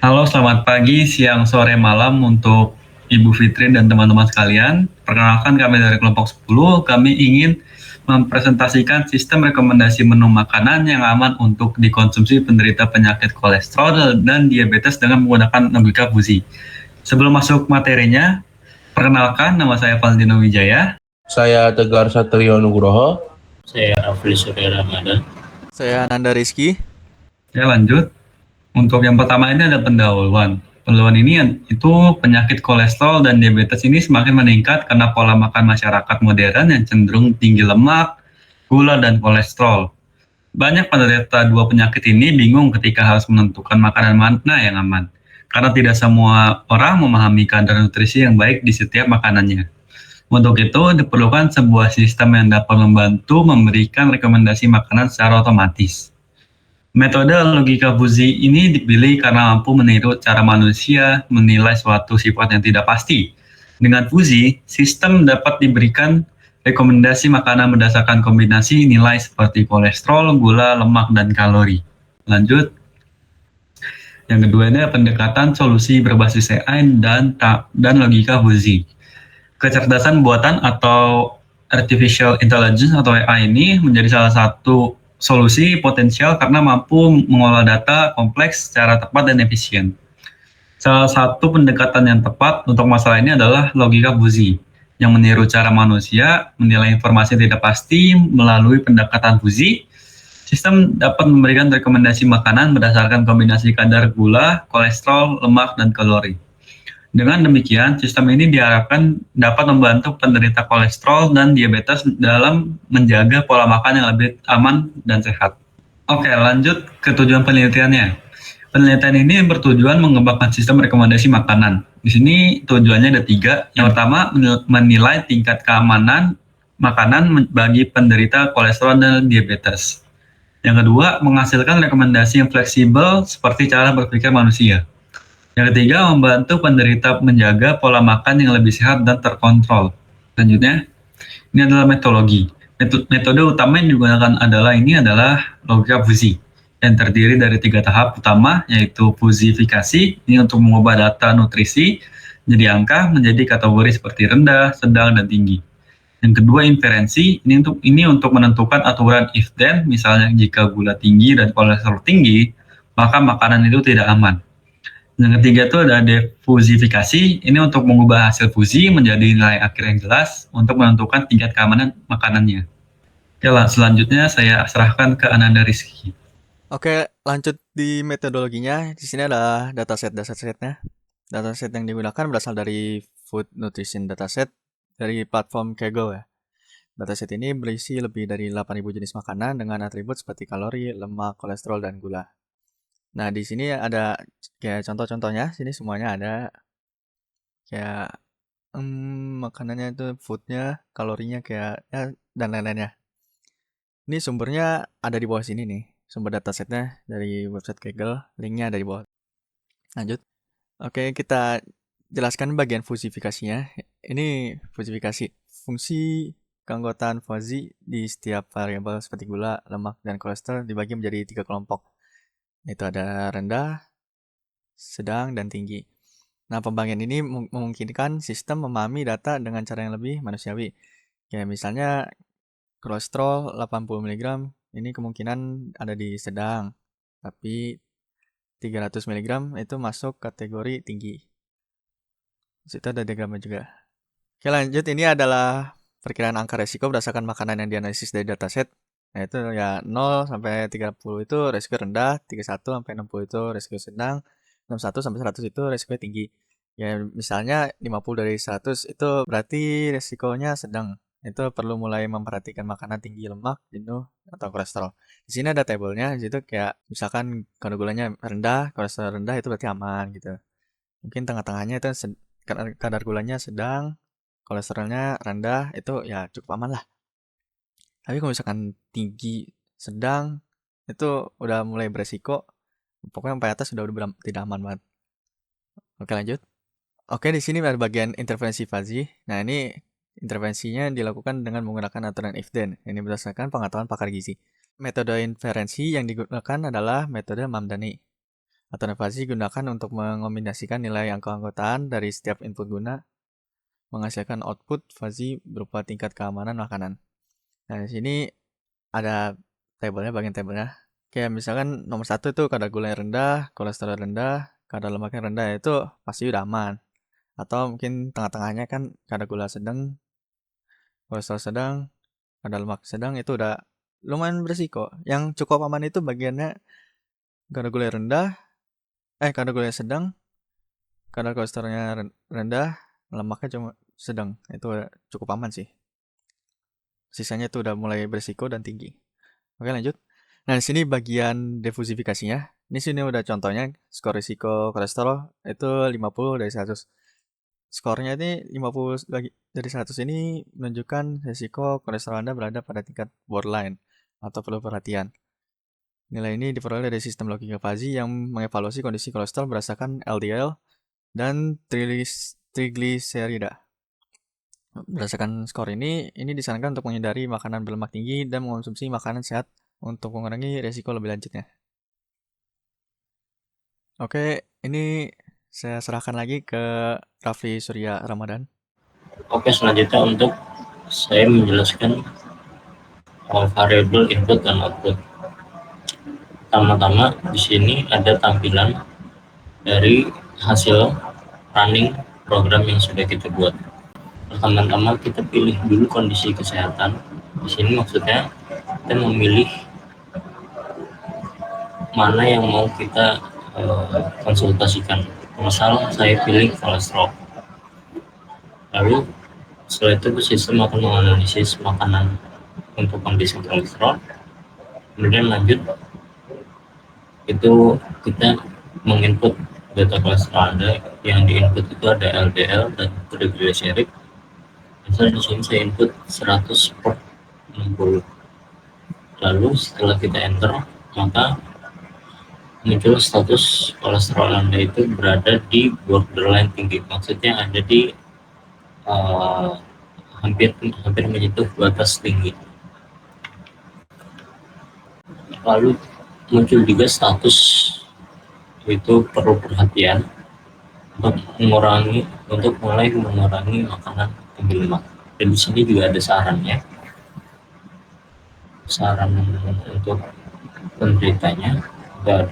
Halo, selamat pagi, siang, sore, malam untuk Ibu Fitri dan teman-teman sekalian. Perkenalkan kami dari kelompok 10, kami ingin mempresentasikan sistem rekomendasi menu makanan yang aman untuk dikonsumsi penderita penyakit kolesterol dan diabetes dengan menggunakan logika Fuzzy. Sebelum masuk materinya, perkenalkan nama saya Valdino Wijaya. Saya Tegar Satrio Nugroho. Saya Afli Surya Ramadan. Saya Nanda Rizky. Ya, lanjut. Untuk yang pertama ini ada pendahuluan. Pendahuluan ini itu penyakit kolesterol dan diabetes ini semakin meningkat karena pola makan masyarakat modern yang cenderung tinggi lemak, gula, dan kolesterol. Banyak penderita dua penyakit ini bingung ketika harus menentukan makanan mana yang aman, karena tidak semua orang memahami kadar nutrisi yang baik di setiap makanannya. Untuk itu, diperlukan sebuah sistem yang dapat membantu memberikan rekomendasi makanan secara otomatis. Metode logika Fuzzy ini dipilih karena mampu meniru cara manusia menilai suatu sifat yang tidak pasti. Dengan Fuzzy, sistem dapat diberikan rekomendasi makanan berdasarkan kombinasi nilai seperti kolesterol, gula, lemak, dan kalori. Lanjut. Yang kedua ini pendekatan solusi berbasis AI dan logika Fuzzy. Kecerdasan buatan atau artificial intelligence atau AI ini menjadi salah satu solusi potensial karena mampu mengolah data kompleks secara tepat dan efisien. Salah satu pendekatan yang tepat untuk masalah ini adalah logika Fuzzy, yang meniru cara manusia menilai informasi yang tidak pasti melalui pendekatan Fuzzy. Sistem dapat memberikan rekomendasi makanan berdasarkan kombinasi kadar gula, kolesterol, lemak, dan kalori. Dengan demikian, sistem ini diharapkan dapat membantu penderita kolesterol dan diabetes dalam menjaga pola makan yang lebih aman dan sehat. Oke, lanjut ke tujuan penelitiannya. Penelitian ini bertujuan mengembangkan sistem rekomendasi makanan. Di sini tujuannya ada 3. Yang pertama, menilai tingkat keamanan makanan bagi penderita kolesterol dan diabetes. Yang kedua, menghasilkan rekomendasi yang fleksibel seperti cara berpikir manusia. Yang ketiga, membantu penderita menjaga pola makan yang lebih sehat dan terkontrol. Selanjutnya, ini adalah metodologi. Metode utama yang digunakan adalah logika Fuzzy, yang terdiri dari 3 tahap utama, yaitu fuzifikasi, ini untuk mengubah data nutrisi jadi angka menjadi kategori seperti rendah, sedang, dan tinggi. Yang kedua, inferensi, ini untuk menentukan aturan if then, misalnya jika gula tinggi dan kolesterol tinggi, maka makanan itu tidak aman. Yang ketiga itu ada defuzifikasi, ini untuk mengubah hasil fuzi menjadi nilai akhir yang jelas untuk menentukan tingkat keamanan makanannya. Oke lah, selanjutnya saya serahkan ke Ananda Rizky. Oke, lanjut di metodologinya. Di sini ada datasetnya. Dataset yang digunakan berasal dari Food Nutrition Dataset dari platform Kaggle ya. Dataset ini berisi lebih dari 8.000 jenis makanan dengan atribut seperti kalori, lemak, kolesterol, dan gula. Nah, di sini ada kayak contoh-contohnya. Sini semuanya ada kayak makanannya itu foodnya, kalorinya kayak ya, dan lain-lainnya. Ini sumbernya ada di bawah sini nih. Sumber datasetnya dari website Kaggle, linknya ada di bawah. Lanjut. Oke, kita jelaskan bagian fusifikasinya. Ini fusifikasi. Fungsi keanggotaan Fuzzy di setiap variabel seperti gula, lemak, dan kolesterol dibagi menjadi 3 kelompok. Itu ada rendah, sedang, dan tinggi. Nah, pembagian ini memungkinkan sistem memahami data dengan cara yang lebih manusiawi. Kayak misalnya kolesterol 80 mg ini kemungkinan ada di sedang, tapi 300 mg itu masuk kategori tinggi. Di situ ada diagramnya juga. Oke, lanjut. Ini adalah perkiraan angka resiko berdasarkan makanan yang dianalisis dari dataset. Nah, itu ya 0 sampai 30 itu resiko rendah, 31 sampai 60 itu resiko sedang, 61 sampai 100 itu resiko tinggi. Ya, misalnya 50 dari 100 itu berarti resikonya sedang. Itu perlu mulai memperhatikan makanan tinggi lemak, jenuh, atau kolesterol. Di sini ada tabelnya, di situ kayak misalkan kadar gulanya rendah, kolesterol rendah itu berarti aman gitu. Mungkin tengah-tengahnya itu kadar gulanya sedang, kolesterolnya rendah, itu ya cukup aman lah. Tapi kalau misalkan tinggi, sedang, itu udah mulai beresiko. Pokoknya sampai atas udah tidak aman banget. Oke, lanjut. Oke, di sini ada bagian intervensi Fuzzy. Nah, ini intervensinya dilakukan dengan menggunakan aturan if then. Ini berdasarkan pengetahuan pakar gizi. Metode inferensi yang digunakan adalah metode Mamdani. Aturan fuzzy gunakan untuk mengombinasikan nilai angka-anggotaan dari setiap input guna menghasilkan output fuzzy berupa tingkat keamanan makanan. Nah, di sini ada bagian tabelnya. Kayak misalkan nomor 1 itu kadar gula yang rendah, kolesterol rendah, kadar lemak yang rendah, itu pasti udah aman. Atau mungkin tengah-tengahnya kan kadar gula sedang, kolesterol sedang, kadar lemak sedang, itu udah lumayan berisiko. Yang cukup aman itu bagiannya kadar gula yang rendah, kadar gula yang sedang, kadar kolesterolnya rendah, lemaknya cuma sedang. Itu udah cukup aman sih. Sisanya itu udah mulai berisiko dan tinggi. Oke, lanjut. Nah, di sini bagian defusifikasinya. Ini sini udah contohnya skor risiko kolesterol itu 50 dari 100. Skornya ini 50 dari 100 ini menunjukkan risiko kolesterol Anda berada pada tingkat borderline atau perlu perhatian. Nilai ini diperoleh dari sistem logika fuzzy yang mengevaluasi kondisi kolesterol berdasarkan LDL dan trigliserida. Berdasarkan skor ini disarankan untuk menghindari makanan berlemak tinggi dan mengonsumsi makanan sehat untuk mengurangi risiko lebih lanjutnya. Oke, ini saya serahkan lagi ke Rafli Surya Ramadan. Oke, selanjutnya untuk saya menjelaskan variabel input dan output. Pertama-tama di sini ada tampilan dari hasil running program yang sudah kita buat. Pertama-tama kita pilih dulu kondisi kesehatan. Di sini maksudnya kita memilih mana yang mau kita konsultasikan. Misal saya pilih kolesterol. Lalu setelah itu sistem akan menganalisis makanan untuk kondisi kolesterol. Kemudian lanjut itu kita menginput data kolesterol Anda. Yang diinput itu ada LDL dan triglycerid. Misalnya di sini saya input 100/60. Lalu setelah kita enter, maka muncul status kolesterol Anda itu berada di borderline tinggi. Maksudnya ada di hampir menyentuh batas tinggi. Lalu muncul juga status itu perlu perhatian untuk mulai mengurangi makanan tinggi lemak. Dan di sini juga ada sarannya. Saran untuk penderitanya ada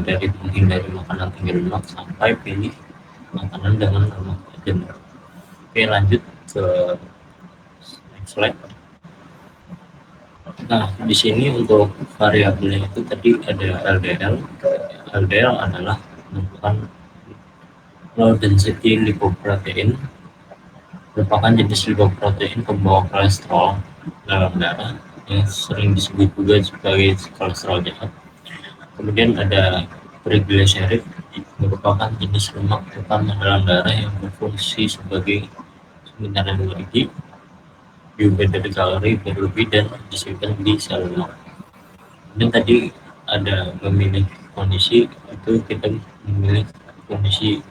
dari menghindari makanan tinggi lemak sampai pilih makanan dengan lemak jenuh. Oke, lanjut ke next slide. Nah, di sini untuk variabelnya itu tadi ada LDL. LDL adalah merupakan low density lipoprotein, merupakan jenis lipoprotein pembawa kolesterol dalam darah yang sering disebut juga sebagai kolesterol jahat. Kemudian ada triglycerid, merupakan jenis lemak utama dalam darah yang berfungsi sebagai sumber energi, juga dari kalori berlebih dan disimpan di sel lemak. Dan tadi ada memilih kondisi, itu kita memilih kondisi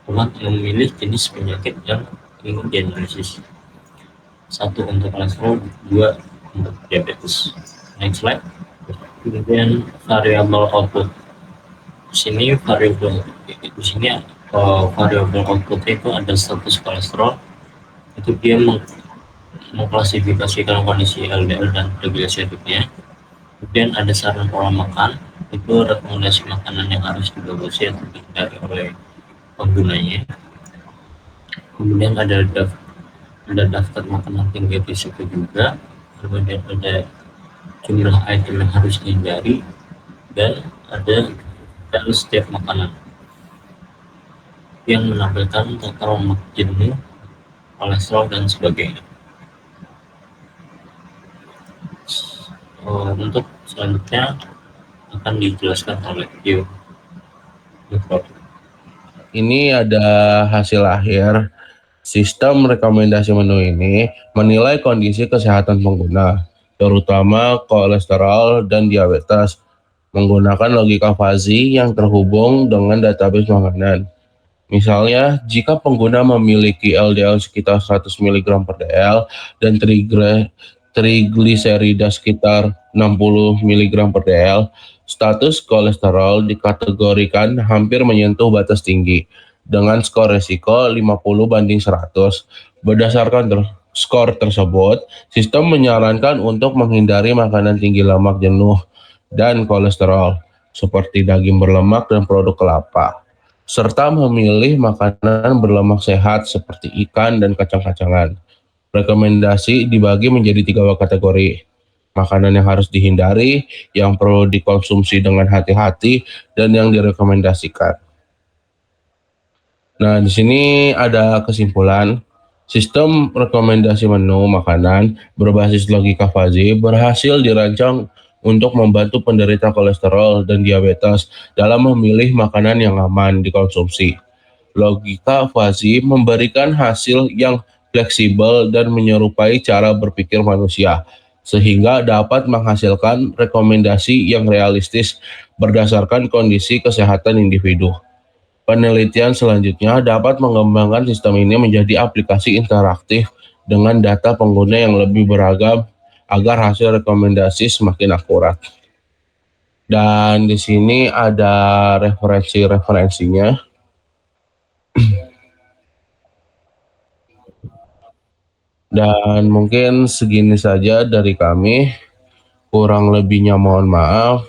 memilih jenis penyakit yang ingin dianalisis. 1 untuk kolesterol, 2 untuk diabetes. Next slide. Kemudian variabel output. Di sini variabel output itu ada status kolesterol. Itu dia mengklasifikasikan kondisi LDL dan triglyceridnya. Kemudian ada saran pola makan, itu rekomendasi makanan yang harus dibatasi atau dihindari oleh penggunanya. Kemudian ada daftar makanan tinggi risiko juga. Kemudian ada jumlah item yang harus dihindari dan ada dari setiap makanan yang menampilkan total lemak jenuh, kolesterol dan sebagainya. Untuk selanjutnya akan dijelaskan oleh Yo. Ini ada hasil akhir. Sistem rekomendasi menu ini menilai kondisi kesehatan pengguna, terutama kolesterol dan diabetes, menggunakan logika fuzzy yang terhubung dengan database makanan. Misalnya, jika pengguna memiliki LDL sekitar 100 mg/dl dan trigliserida sekitar 60 mg/dl, Status kolesterol dikategorikan hampir menyentuh batas tinggi dengan skor resiko 50/100. Berdasarkan skor tersebut, sistem menyarankan untuk menghindari makanan tinggi lemak jenuh dan kolesterol seperti daging berlemak dan produk kelapa, serta memilih makanan berlemak sehat seperti ikan dan kacang-kacangan. Rekomendasi dibagi menjadi 3 kategori. Makanan yang harus dihindari, yang perlu dikonsumsi dengan hati-hati, dan yang direkomendasikan. Nah, di sini ada kesimpulan. Sistem rekomendasi menu makanan berbasis logika Fuzzy berhasil dirancang untuk membantu penderita kolesterol dan diabetes dalam memilih makanan yang aman dikonsumsi. Logika Fuzzy memberikan hasil yang fleksibel dan menyerupai cara berpikir manusia, sehingga dapat menghasilkan rekomendasi yang realistis berdasarkan kondisi kesehatan individu. Penelitian selanjutnya dapat mengembangkan sistem ini menjadi aplikasi interaktif dengan data pengguna yang lebih beragam agar hasil rekomendasi semakin akurat. Dan di sini ada referensinya. Dan mungkin segini saja dari kami. Kurang lebihnya mohon maaf.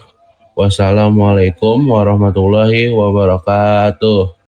Wassalamualaikum warahmatullahi wabarakatuh.